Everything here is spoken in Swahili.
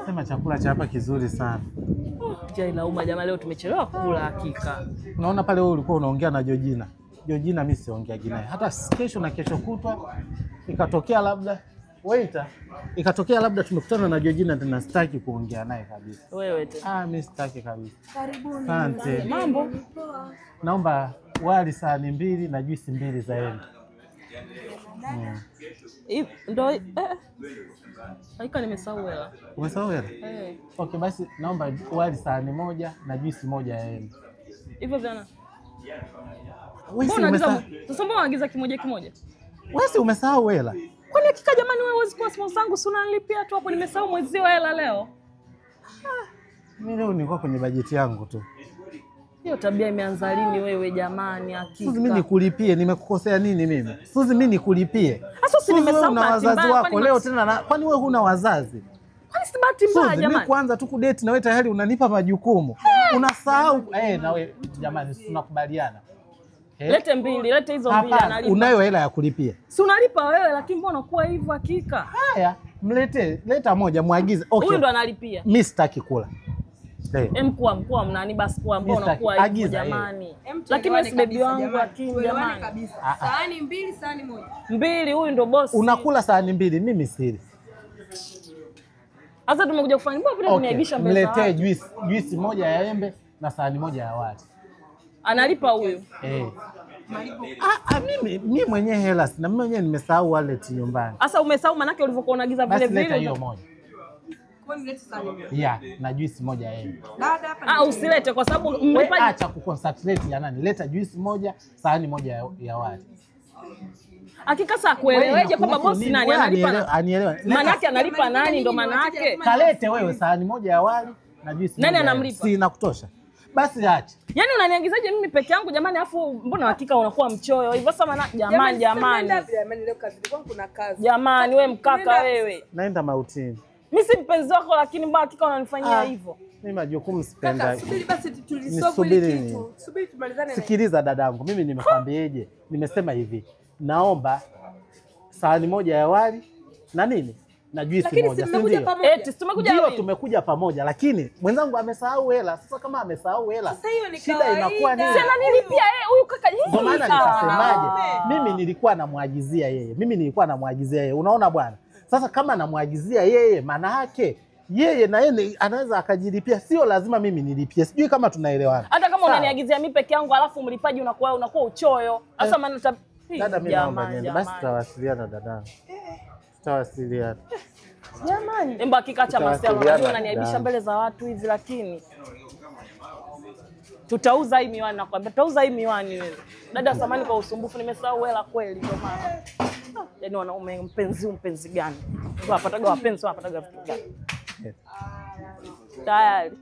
Wanasema chakula cha hapa kizuri sana. Njaa inauma jamaa, leo tumechelewa kula hakika. Unaona pale wewe ulikuwa unaongea na Georgina. Georgina mimi siongeagi naye. Hata kesho na kesho kutwa ikatokea labda ikatokea labda tumekutana na Georgina tena sitaki kuongea naye kabisa. Wewe tena. Mimi sitaki kabisa. Karibuni. Asante. Mambo? Naomba wali sahani 2 na juisi 2 za embe. Ndo hakika nimesahau hela. Umesahau hela? Okay, basi naomba wali sahani 1 na juisi 1 ya embe. Hivyo vyana. Sasa mbona unaagiza kimoja? Wewe umesahau hela? Kwani hakika jamani, wewe huwezi kuwa sponsor zangu, si unanilipia tu hapo, nimesahau mwezi wa hela leo. Mimi leo nilikuwa kwenye bajeti yangu tu. Hiyo tabia imeanza lini wewe jamani hakika? Suzi mimi nikulipie, nimekukosea nini mimi? Suzi mimi nikulipie. Sasa si nimesahau na wazazi wako leo tena kwani wewe huna wazazi? Kwani si bahati mbaya jamani? Mimi kwanza tu kudate na wewe tayari unanipa majukumu. Unasahau na wewe jamani tunakubaliana. Lete 2, lete hizo 2 analipa. Unayo hela ya kulipia? Si unalipa wewe, lakini mbona unakuwa hivyo hakika? Haya, leta 1 muagize. Okay. Huyu ndo analipia. Mimi sitaki kula. Mkuu mnani basi kwa mbona unakuwa hivyo jamani? Lakini mimi si baby wangu akini jamani. Sahani 2, sahani 1. 2, huyu ndo boss. Unakula sahani 2, mimi siri. Sasa tumekuja kufanya mbona vile kuniaibisha mbele za watu? Mletee juisi 1 ya embe na sahani 1 ya wali. Analipa huyu. Mimi mwenyewe hela sina. Mimi mwenyewe nimesahau wallet nyumbani. Sasa umesahau manake ulivyokuwa unaagiza vile vile. Leta hiyo 1. Kwani leta sahani 1? Na juisi 1 ya embe. Dada hapa. Usilete kwa sababu mlipaji. Acha kuconcentrate ya nani. Leta juisi 1, sahani 1 ya wali. Hakika sasa kueleweje kwamba boss nani analipa? Anielewa. Manake analipa nani ndo manake? Kalete wewe sahani 1 ya wali na juisi 1. Nani anamlipa? Si inakutosha. Basi acha. Yaani unaniangizaje mimi peke yangu jamani, afu mbona hakika unakuwa mchoyo hivyo sasa jamani. Jamani leo kazi kwangu kuna kazi. Jamani wewe mkaka wewe. Naenda mautini. Mimi si mpenzi wako lakini mbona hakika unanifanyia hivyo? Mimi majukumu sipenda. Subiri basi tulisolve ile kitu. Subiri tumalizane. Sikiliza dadangu, mimi nimekwambieje? Nimesema hivi. Naomba sahani 1 ya wali na nini? Na juisi 1. Ndio tumekuja pamoja lakini mwenzangu amesahau hela. Sasa kama amesahau hela, shida inakuwa nini? Sasa nilipia huyu kaka. Ndio maana nikasemaje? Mimi nilikuwa namuagizia yeye. Unaona bwana? Sasa kama namuagizia yeye, maana yake yeye na yeye anaweza akajilipia, sio lazima mimi nilipie. Sijui kama tunaelewana. Hata kama unaniagizia mimi peke yangu alafu mlipaji unakuwa uchoyo. Sasa maana dada mimi naomba niende. Basi tutawasiliana dadangu. Tutawasiliana. Jamani, emba hakika acha masiala, unajua unaniaibisha mbele za watu hivi lakini tutauza hii miwani nakwambia. Tutauza hii miwani wewe. Dada samani kwa usumbufu, nimesahau hela kweli ndio maana. Yaani wanaume mpenzi gani? Wapataga wapenzi, wapataga vitu gani? Tayari.